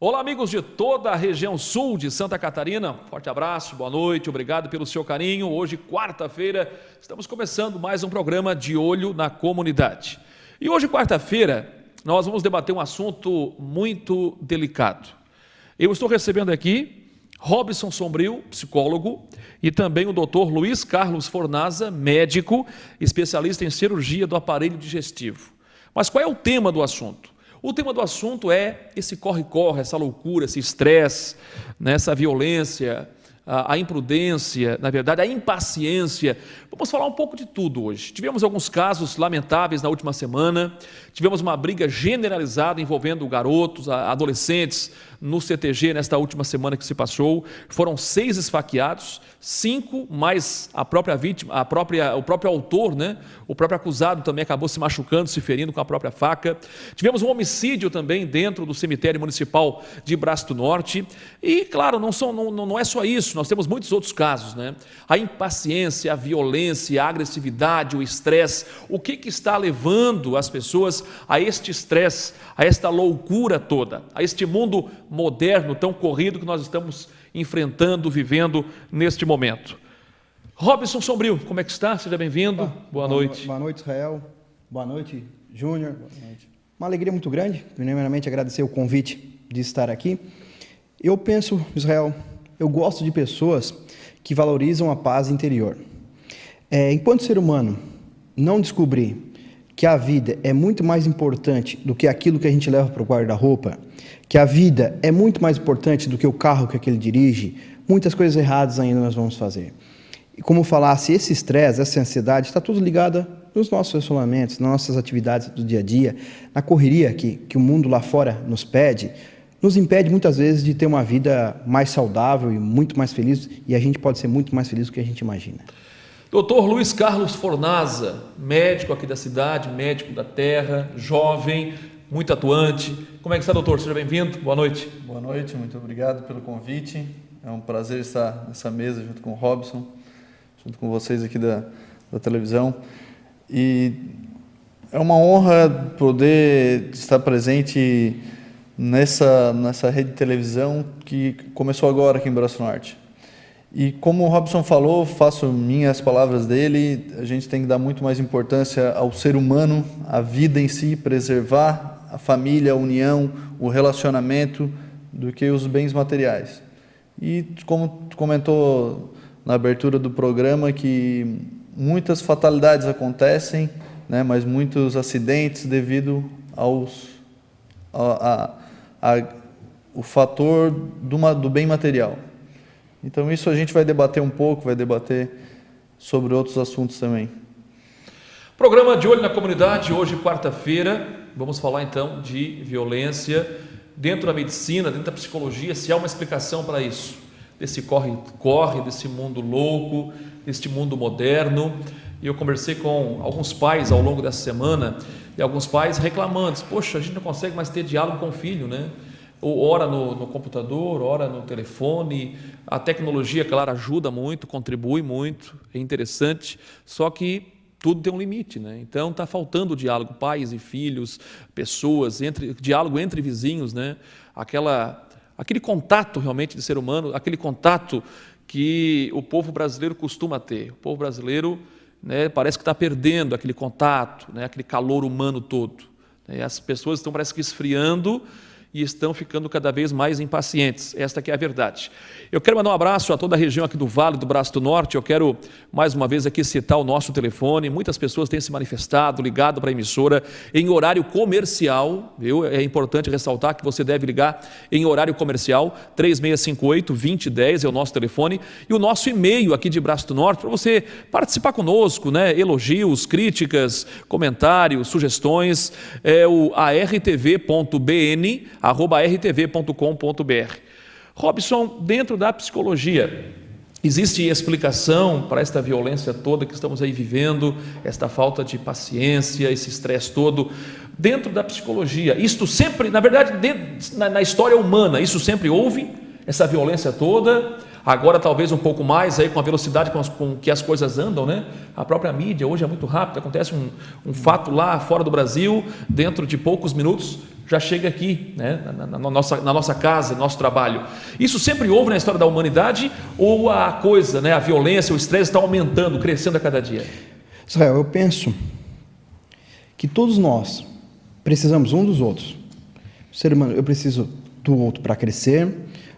Olá, amigos de toda a região sul de Santa Catarina, forte abraço, boa noite, obrigado pelo seu carinho. Hoje, quarta-feira, estamos começando mais um programa de Olho na Comunidade. E hoje, quarta-feira, nós vamos debater um assunto muito delicado. Eu estou recebendo aqui Robson Sombrio, psicólogo, e também o Dr. Luiz Carlos Fornaza, médico, especialista em cirurgia do aparelho digestivo. Mas qual é o tema do assunto? O tema do assunto é esse corre-corre, essa loucura, esse estresse, essa violência, a imprudência, na verdade, a impaciência. Vamos falar um pouco de tudo hoje. Tivemos alguns casos lamentáveis na última semana, tivemos uma briga generalizada envolvendo garotos, adolescentes, no CTG nesta última semana que se passou. Foram 6 esfaqueados, 5 mais a própria vítima, o próprio autor, o próprio acusado também acabou se machucando, se ferindo com a própria faca. Tivemos um homicídio também dentro do cemitério municipal de Braço do Norte. E, claro, não é só isso, nós temos muitos outros casos. A impaciência, a violência, a agressividade, o estresse, o que está levando as pessoas a este estresse, a esta loucura toda, a este mundo moderno, tão corrido que nós estamos enfrentando, vivendo neste momento. Robson Sombrio, como é que está? Seja bem-vindo. Boa noite. Boa noite, Israel. Boa noite, Júnior. Uma alegria muito grande, primeiramente agradecer o convite de estar aqui. Eu penso, Israel, eu gosto de pessoas que valorizam a paz interior. Enquanto ser humano não descobrir que a vida é muito mais importante do que aquilo que a gente leva para o guarda-roupa, que a vida é muito mais importante do que o carro que ele dirige, muitas coisas erradas ainda nós vamos fazer. E como falasse, esse estresse, essa ansiedade, está tudo ligado nos nossos relacionamentos, nas nossas atividades do dia a dia, na correria que o mundo lá fora nos pede, nos impede muitas vezes de ter uma vida mais saudável e muito mais feliz, e a gente pode ser muito mais feliz do que a gente imagina. Dr. Luiz Carlos Fornaza, médico aqui da cidade, médico da terra, jovem, muito atuante. Como é que está, doutor? Seja bem-vindo. Boa noite. Boa noite, muito obrigado pelo convite. É um prazer estar nessa mesa junto com o Robson, junto com vocês aqui da televisão. E é uma honra poder estar presente nessa rede de televisão que começou agora aqui em Braço Norte. E como o Robson falou, faço minhas palavras dele, a gente tem que dar muito mais importância ao ser humano, à vida em si, preservar a família, a união, o relacionamento, do que os bens materiais. E como tu comentou na abertura do programa, que muitas fatalidades acontecem, mas muitos acidentes devido ao fator do bem material. Então isso a gente vai debater um pouco, vai debater sobre outros assuntos também. Programa de Olho na Comunidade, hoje quarta-feira, vamos falar então de violência dentro da medicina, dentro da psicologia, se há uma explicação para isso, desse corre-corre, desse mundo louco, deste mundo moderno. E eu conversei com alguns pais ao longo dessa semana, e alguns pais reclamando, poxa, a gente não consegue mais ter diálogo com o filho, Ou ora no computador, ora no telefone. A tecnologia, claro, ajuda muito, contribui muito, é interessante, só que tudo tem um limite, Então está faltando diálogo, pais e filhos, pessoas, diálogo entre vizinhos, aquele contato realmente de ser humano, aquele contato que o povo brasileiro costuma ter. O povo brasileiro parece que está perdendo aquele contato, aquele calor humano todo. As pessoas estão, parece que, esfriando e estão ficando cada vez mais impacientes. Esta que é a verdade. Eu quero mandar um abraço a toda a região aqui do Vale do Braço do Norte. Eu quero, mais uma vez, aqui citar o nosso telefone. Muitas pessoas têm se manifestado, ligado para a emissora em horário comercial, viu? É importante ressaltar que você deve ligar em horário comercial. 3658-2010 é o nosso telefone. E o nosso e-mail aqui de Braço do Norte, para você participar conosco, elogios, críticas, comentários, sugestões, é o artv.bn@rtv.com.br. Robson, dentro da psicologia, existe explicação para esta violência toda que estamos aí vivendo, esta falta de paciência, esse estresse todo, dentro da psicologia? Isto sempre, na verdade, na história humana, isso sempre houve, essa violência toda? Agora talvez um pouco mais aí com a velocidade com que as coisas andam, né? A própria mídia hoje é muito rápida, acontece um fato lá fora do Brasil, dentro de poucos minutos já chega aqui, né? na nossa casa, no nosso trabalho. Isso sempre houve na história da humanidade ou a coisa, né? A violência, o estresse está aumentando, crescendo a cada dia? Israel, eu penso que todos nós precisamos um dos outros. O ser humano, eu preciso do outro para crescer,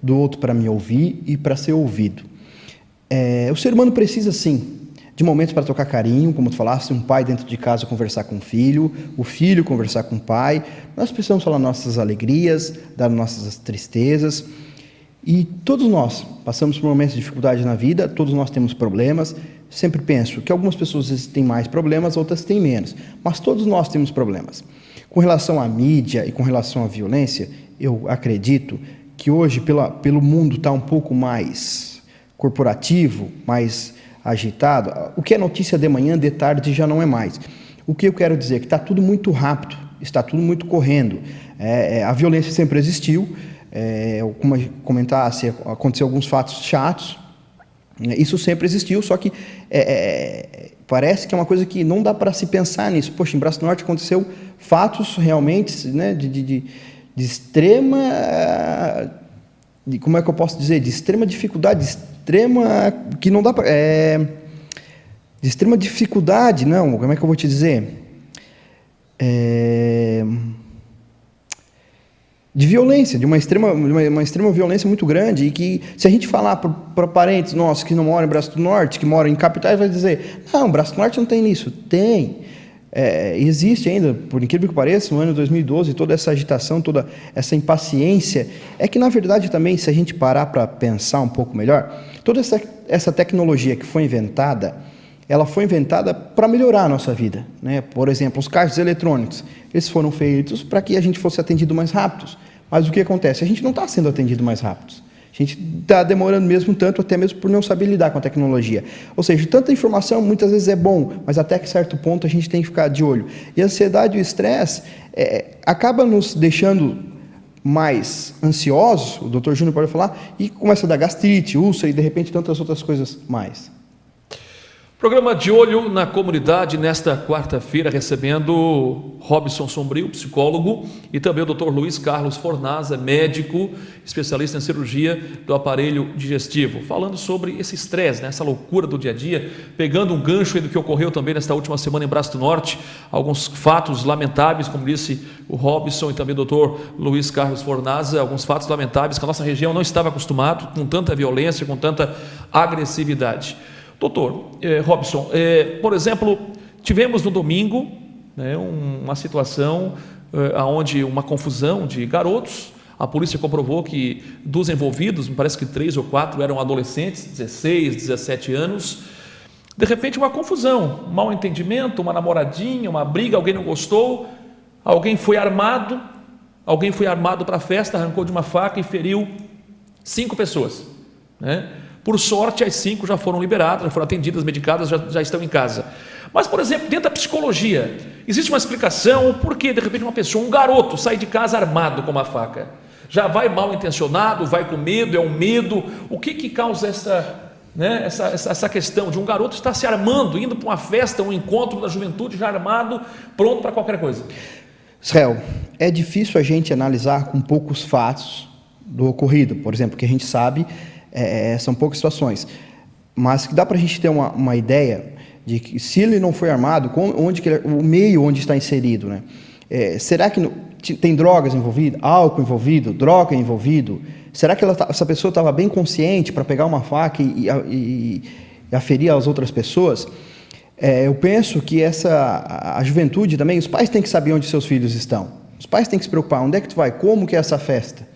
do outro para me ouvir e para ser ouvido. O ser humano precisa, sim, de momentos para trocar carinho, como tu falaste, um pai dentro de casa conversar com o filho conversar com o pai. Nós precisamos falar nossas alegrias, dar nossas tristezas. E todos nós passamos por momentos de dificuldade na vida, todos nós temos problemas. Sempre penso que algumas pessoas têm mais problemas, outras têm menos. Mas todos nós temos problemas. Com relação à mídia e com relação à violência, eu acredito que hoje, pelo mundo estar um pouco mais corporativo, mais agitado, o que é notícia de manhã, de tarde já não é mais. O que eu quero dizer é que está tudo muito rápido, está tudo muito correndo. A violência sempre existiu, como comentasse, aconteceu alguns fatos chatos, isso sempre existiu, só que parece que é uma coisa que não dá para se pensar nisso. Poxa, em Braço do Norte aconteceu fatos realmente, né, de extrema, como é que eu posso dizer, de extrema dificuldade, que não dá para, de extrema dificuldade, não, como é que eu vou te dizer, de violência, de uma extrema violência muito grande, e que se a gente falar para parentes nossos que não moram em Braço do Norte, que moram em capitais, vai dizer, não, Braço do Norte não tem isso. Tem. Existe ainda, por incrível que pareça, no ano 2012, toda essa agitação, toda essa impaciência. É que, na verdade, também, se a gente parar para pensar um pouco melhor, toda essa tecnologia que foi inventada, ela foi inventada para melhorar a nossa vida, né? Por exemplo, os caixas eletrônicos, eles foram feitos para que a gente fosse atendido mais rápido. Mas o que acontece? A gente não está sendo atendido mais rápido. A gente está demorando mesmo tanto, até mesmo por não saber lidar com a tecnologia. Ou seja, tanta informação muitas vezes é bom, mas até que certo ponto a gente tem que ficar de olho. E a ansiedade e o estresse acaba nos deixando mais ansiosos, o Dr. Júnior pode falar, e começa a dar gastrite, úlcera e de repente tantas outras coisas mais. Programa De Olho na Comunidade, nesta quarta-feira, recebendo Robson Sombrio, psicólogo, e também o Dr. Luiz Carlos Fornaza, médico, especialista em cirurgia do aparelho digestivo, falando sobre esse estresse, né, essa loucura do dia a dia, pegando um gancho aí do que ocorreu também nesta última semana em Braço do Norte, alguns fatos lamentáveis, como disse o Robson e também o Dr. Luiz Carlos Fornaza, alguns fatos lamentáveis que a nossa região não estava acostumado com tanta violência, com tanta agressividade. Doutor Robson, por exemplo, tivemos no domingo, né, uma situação onde uma confusão de garotos. A polícia comprovou que dos envolvidos, me parece que 3 ou 4 eram adolescentes, 16, 17 anos. De repente uma confusão, um mal entendimento, uma namoradinha, uma briga, alguém não gostou, alguém foi armado para a festa, arrancou de uma faca e feriu 5 pessoas, né? Por sorte, as 5 já foram liberadas, já foram atendidas, medicadas, já estão em casa. Mas, por exemplo, dentro da psicologia, existe uma explicação por que, de repente, uma pessoa, um garoto, sai de casa armado com uma faca? Já vai mal intencionado, vai com medo, é um medo. O que causa essa questão de um garoto estar se armando, indo para uma festa, um encontro da juventude, já armado, pronto para qualquer coisa? Israel, é difícil a gente analisar com poucos fatos do ocorrido. Por exemplo, que a gente sabe... são poucas situações, mas que dá para a gente ter uma ideia de que se ele não foi armado, o meio onde está inserido, né? Será que tem drogas envolvidas, álcool envolvido, droga envolvido? Será que essa pessoa estava bem consciente para pegar uma faca e aferir as outras pessoas? Eu penso que a juventude também, os pais têm que saber onde seus filhos estão, os pais têm que se preocupar, onde é que tu vai, como que é essa festa?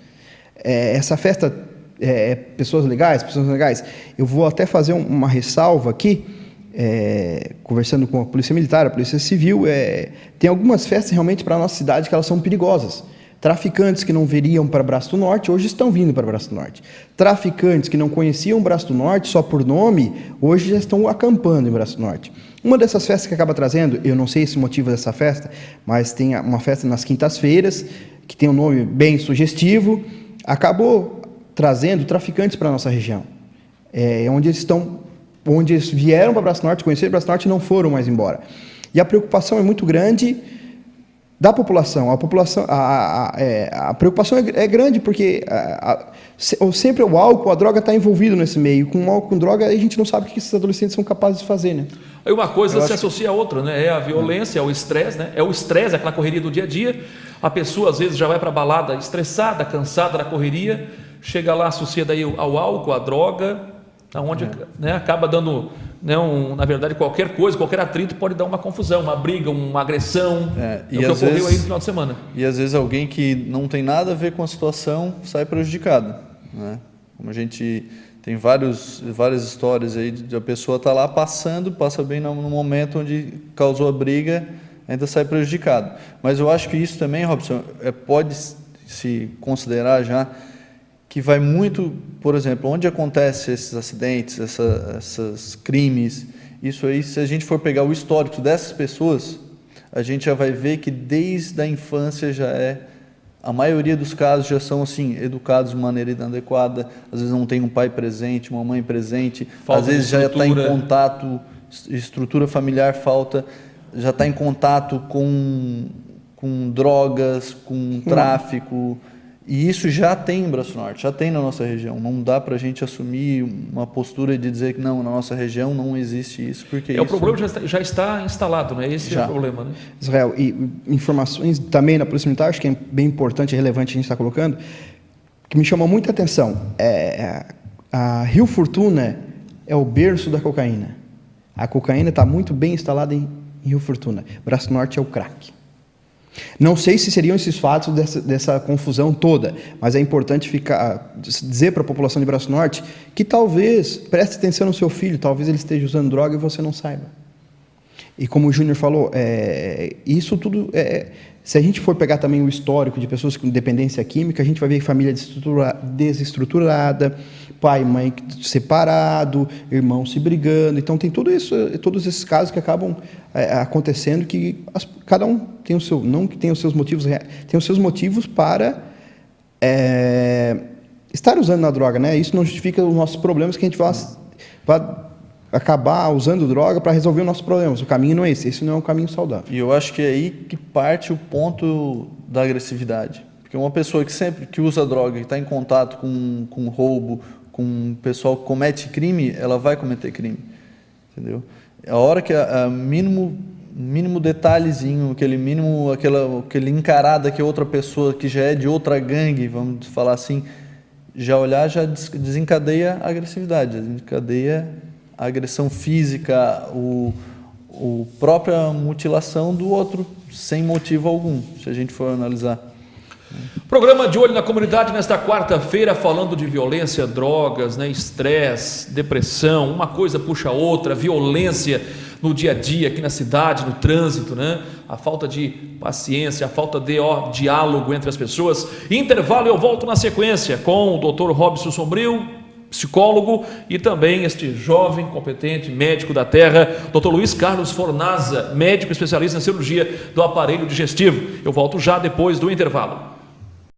Essa festa... pessoas legais. Eu vou até fazer uma ressalva aqui, conversando com a Polícia Militar, a Polícia Civil, tem algumas festas realmente para a nossa cidade que elas são perigosas. Traficantes que não viriam para Braço do Norte, hoje estão vindo para Braço do Norte. Traficantes que não conheciam Braço do Norte só por nome, hoje já estão acampando em Braço do Norte. Uma dessas festas que acaba trazendo, eu não sei esse motivo dessa festa, mas tem uma festa nas quintas-feiras, que tem um nome bem sugestivo, acabou trazendo traficantes para a nossa região. onde eles vieram para Braço Norte, conheceram Braço Norte e não foram mais embora. E a preocupação é muito grande da população. A preocupação é grande porque sempre o álcool, a droga está envolvido nesse meio. Com álcool, com droga, a gente não sabe o que esses adolescentes são capazes de fazer, né? Aí uma coisa se associa a outra, né? É a violência, é o estresse, né? É o estresse, aquela correria do dia a dia. A pessoa às vezes já vai para a balada estressada, cansada da correria, chega lá, associa daí ao álcool, à droga, aonde né, acaba dando, né, na verdade, qualquer coisa, qualquer atrito pode dar uma confusão, uma briga, uma agressão. E o que ocorreu aí no final de semana. E às vezes alguém que não tem nada a ver com a situação sai prejudicado, né? Como a gente tem várias histórias aí de a pessoa estar lá passa bem no momento onde causou a briga, ainda sai prejudicado. Mas eu acho que isso também, Robson, pode se considerar já que vai muito, por exemplo, onde acontecem esses acidentes, esses crimes, isso aí, se a gente for pegar o histórico dessas pessoas, a gente já vai ver que desde a infância a maioria dos casos já são assim, educados de maneira inadequada, às vezes não tem um pai presente, uma mãe presente, às vezes já está em contato, estrutura familiar falta, já está em contato com drogas, com tráfico, e isso já tem em Braço Norte, já tem na nossa região. Não dá para a gente assumir uma postura de dizer que não, na nossa região não existe isso, porque o problema já está instalado, né? Esse é o problema, né? Israel, e informações também na Polícia Militar, acho que é bem importante e relevante a gente estar colocando, que me chamou muita atenção. A Rio Fortuna é o berço da cocaína. A cocaína está muito bem instalada em Rio Fortuna. Braço Norte é o crack. Não sei se seriam esses fatos dessa confusão toda, mas é importante dizer para a população de Braço Norte que talvez preste atenção no seu filho, talvez ele esteja usando droga e você não saiba. E como o Júnior falou, isso tudo, se a gente for pegar também o histórico de pessoas com dependência química, a gente vai ver família desestruturada, pai e mãe separado, irmão se brigando. Então tem tudo isso, todos esses casos que acabam acontecendo, que cada um tem o seu, não que tem os seus motivos, tem os seus motivos para estar usando a droga, né? Isso não justifica os nossos problemas, que a gente vai acabar usando droga para resolver os nossos problemas. O caminho não é esse não é um caminho saudável. E eu acho que é aí que parte o ponto da agressividade. Porque uma pessoa que usa droga, que está em contato com roubo, com o pessoal que comete crime, ela vai cometer crime. Entendeu? A hora que mínimo detalhezinho, aquele encarada que outra pessoa que já é de outra gangue, vamos falar assim, já olhar, já desencadeia a agressividade, desencadeia a agressão física, a própria mutilação do outro, sem motivo algum, se a gente for analisar. Programa de Olho na Comunidade nesta quarta-feira, falando de violência, drogas, né, estresse, depressão, uma coisa puxa a outra, violência no dia a dia aqui na cidade, no trânsito, né? A falta de paciência, a falta de diálogo entre as pessoas. Intervalo, eu volto na sequência com o Dr. Robson Sombrio, psicólogo, e também este jovem, competente médico da terra, Dr. Luiz Carlos Fornaza, médico especialista em cirurgia do aparelho digestivo. Eu volto já depois do intervalo.